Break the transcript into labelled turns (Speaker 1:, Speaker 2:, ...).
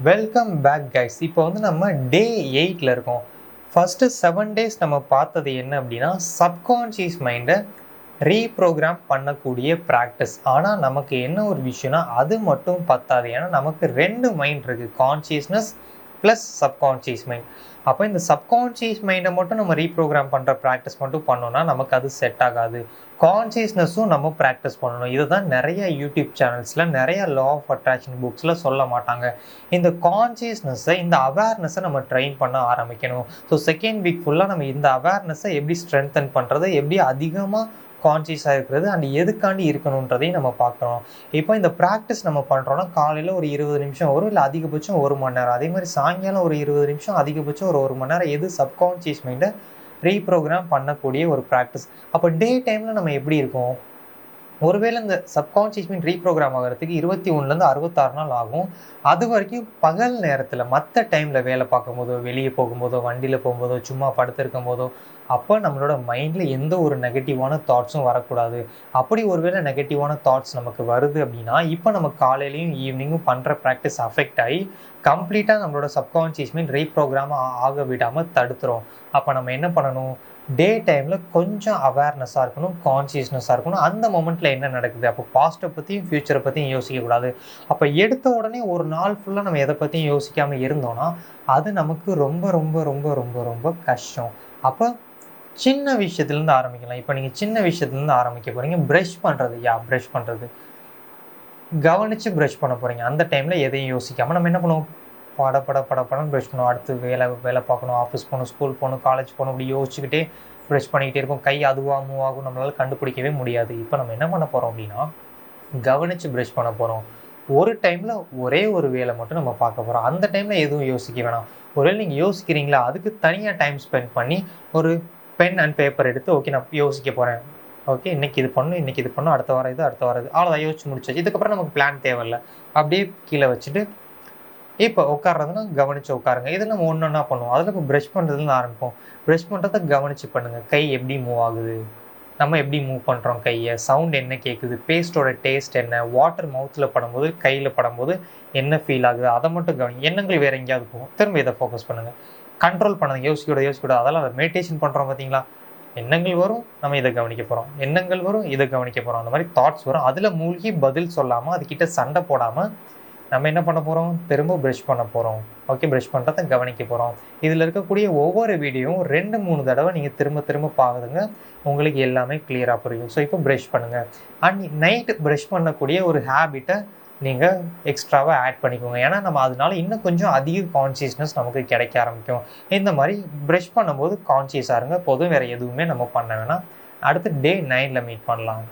Speaker 1: Welcome back guys. இப்போ நம்ம டே 8ல் இருக்கோம். ஃபஸ்ட்டு 7 டேஸ் நம்ம பார்த்தது என்ன அப்படின்னா, சப்கான்ஷியஸ் மைண்டை ரீப்ரோக்ராம் பண்ணக்கூடிய ப்ராக்டிஸ். ஆனால் நமக்கு என்ன ஒரு விஷயம்னா, அது மட்டும் பத்தாது. ஏன்னா நமக்கு 2 மைண்ட் இருக்குது, கான்ஷியஸ்னஸ் ப்ளஸ் சப்கான்ஷியஸ் மைண்ட். அப்போ இந்த சப்கான்ஷியஸ் மைண்டை மட்டும் நம்ம ரீப்ரோக்ராம் பண்ணுற ப்ராக்டிஸ் மட்டும் பண்ணோன்னா நமக்கு அது செட் ஆகாது. கான்ஷியஸ்னஸும் நம்ம ப்ராக்டிஸ் பண்ணணும். இதை தான் நிறைய யூடியூப் சேனல்ஸில், நிறைய லா ஆஃப் அட்ராக்ஷன் புக்ஸில் சொல்ல மாட்டாங்க. இந்த கான்ஷியஸ்னஸை, இந்த அவேர்னஸை நம்ம ட்ரெயின் பண்ண ஆரம்பிக்கணும். ஸோ செகண்ட் வீக் ஃபுல்லாக நம்ம இந்த அவேர்னஸை எப்படி ஸ்ட்ரென்தன் பண்ணுறது, எப்படி அதிகமாக கான்ஷியஸாக இருக்கிறது அண்ட் எதுக்காண்டி இருக்கணுன்றதையும் நம்ம பார்க்குறோம். இப்போ இந்த ப்ராக்டிஸ் நம்ம பண்ணுறோன்னா காலையில் ஒரு 20 நிமிஷம் வரும், இல்லை அதிகபட்சம் 1 மணி நேரம். அதே மாதிரி சாயங்காலம் ஒரு 20 நிமிஷம், அதிகபட்சம் ஒரு 1 மணி நேரம். எது சப்கான்ஷியஸ் மைண்டை ரீப்ரோக்ராம் பண்ணக்கூடிய ஒரு ப்ராக்டிஸ். அப்போ டே டைமில் நம்ம எப்படி இருக்கோம்? ஒருவேளை இந்த சப்கான்ஷியஸ் மைண்ட் ரீப்ரோக்ராம் ஆகிறதுக்கு 21லேருந்து 66 நாள் ஆகும். அது வரைக்கும் பகல் நேரத்தில், மற்ற டைமில் வேலை பார்க்கும்போதோ, வெளியே போகும்போதோ, வண்டியில் போகும்போதோ, சும்மா படுத்திருக்கும் போதோ, அப்போ நம்மளோட மைண்டில் எந்த ஒரு நெகட்டிவான தாட்ஸும் வரக்கூடாது. அப்படி ஒருவேளை நெகட்டிவான தாட்ஸ் நமக்கு வருது அப்படின்னா, இப்போ நம்ம காலையிலையும் ஈவினிங்கும் பண்ணுற ப்ராக்டிஸ் அஃபெக்ட் ஆகி கம்ப்ளீட்டாக நம்மளோட சப்கான்ஷியஸ் மைண்ட் ரீப்ரோக்ராம் ஆக விடாமல் தடுத்துரும். அப்போ நம்ம என்ன பண்ணணும்? டே டைமில் கொஞ்சம் அவேர்னஸாக இருக்கணும், கான்ஷியஸ்னஸாக இருக்கணும். அந்த மொமெண்ட்டில் என்ன நடக்குது? அப்போ பாஸ்ட்டை பற்றியும் ஃப்யூச்சரை பற்றியும் யோசிக்கக்கூடாது. அப்போ எடுத்த உடனே ஒரு நாள் ஃபுல்லாக நம்ம எதை பற்றியும் யோசிக்காமல் இருந்தோன்னா அது நமக்கு ரொம்ப ரொம்ப ரொம்ப ரொம்ப ரொம்ப கஷ்டம். அப்போ சின்ன விஷயத்துலேருந்து ஆரம்பிக்கலாம். இப்போ நீங்கள் சின்ன விஷயத்துலேருந்து ஆரம்பிக்க போகிறீங்க. ப்ரஷ் பண்ணுறது, ப்ரஷ் பண்ணுறது கவனித்து ப்ரஷ் பண்ண போகிறீங்க. அந்த டைமில் எதையும் யோசிக்காமல் நம்ம என்ன பண்ணுவோம்? படன்னு ப்ரஷ் பண்ணுவோம். அடுத்து வேலை பார்க்கணும், ஆஃபீஸ் போகணும், ஸ்கூல் போகணும், காலேஜ் போகணும், இப்படி யோசிச்சுக்கிட்டே ப்ரஷ் பண்ணிக்கிட்டே இருக்கும். கை அதுவாக மூவ் ஆகும், நம்மளால் கண்டுபிடிக்கவே முடியாது. இப்போ நம்ம என்ன பண்ண போகிறோம் அப்படின்னா, கவனித்து ப்ரஷ் பண்ண போகிறோம். ஒரு டைமில் ஒரே ஒரு வேலை மட்டும் நம்ம பார்க்க போகிறோம். அந்த டைமில் எதுவும் யோசிக்க வேணாம். ஒருவேளை நீங்கள் யோசிக்கிறீங்களா, அதுக்கு தனியாக டைம் ஸ்பெண்ட் பண்ணி ஒரு பென் அண்ட் பேப்பர் எடுத்து, ஓகே நான் யோசிக்க போகிறேன், ஓகே இன்றைக்கி இது பண்ணணும், அடுத்த வாரம் இது, அவ்வளோதான், யோசிச்சு முடிச்சாச்சு. இதுக்கப்புறம் நமக்கு பிளான் தேவையில்லை. அப்படியே கீழே வச்சுட்டு இப்போ உட்கார்றதுன்னா கவனித்து உட்காருங்க. இதை நம்ம ஒன்றா பண்ணுவோம். அதில் இப்போ ப்ரஷ் பண்ணுறதுன்னு ஆரம்பிப்போம். ப்ரஷ் பண்ணுறத கவனித்து பண்ணுங்கள். கை எப்படி மூவ் ஆகுது, நம்ம எப்படி மூவ் பண்ணுறோம் கையை, சவுண்ட் என்ன கேட்குது, பேஸ்ட்டோட டேஸ்ட் என்ன, வாட்டர் மவுத்தில் படும்போது, கையில் படும்போது என்ன ஃபீல் ஆகுது, அதை மட்டும் கவனி. எண்ணங்கள் வேறு எங்கேயாவது போகும், திரும்ப இதை ஃபோக்கஸ் பண்ணுங்கள். கண்ட்ரோல் பண்ணுங்க. யோசிக்கூடாது. அதெல்லாம் மெடிடேஷன் பண்ணுறோம் பார்த்தீங்களா? எண்ணங்கள் வரும், நம்ம இதை கவனிக்க போகிறோம். எண்ணங்கள் வரும், இதை கவனிக்க போகிறோம். அந்த மாதிரி தாட்ஸ் வரும். அதில் மூழ்கி பதில் சொல்லாமல், அதுக்கிட்ட சண்டை போடாமல் நம்ம என்ன பண்ண போகிறோம்? திரும்ப ப்ரஷ் பண்ண போகிறோம். ஓகே, ப்ரஷ் பண்ணுறத கவனிக்க போகிறோம். இதில் இருக்கக்கூடிய ஒவ்வொரு வீடியோவும் 2-3 தடவை நீங்கள் திரும்ப பாருங்க. உங்களுக்கு எல்லாமே கிளியராக புரியும். ஸோ இப்போ ப்ரஷ் பண்ணுங்கள். அண்ட் நைட்டு ப்ரஷ் பண்ணக்கூடிய ஒரு ஹேபிட்டை நீங்கள் எக்ஸ்ட்ராவாக ஆட் பண்ணிக்கோங்க. ஏன்னா நம்ம அதனால இன்னும் கொஞ்சம் அதிக கான்ஷியஸ்னஸ் நமக்கு கிடைக்க ஆரம்பிக்கும். இந்த மாதிரி ப்ரஷ் பண்ணும்போது கான்ஷியஸாக இருங்க. போதும், வேறு எதுவுமே நம்ம பண்ண வேணாம். அடுத்து டே 9ல் மீட் பண்ணலாம்.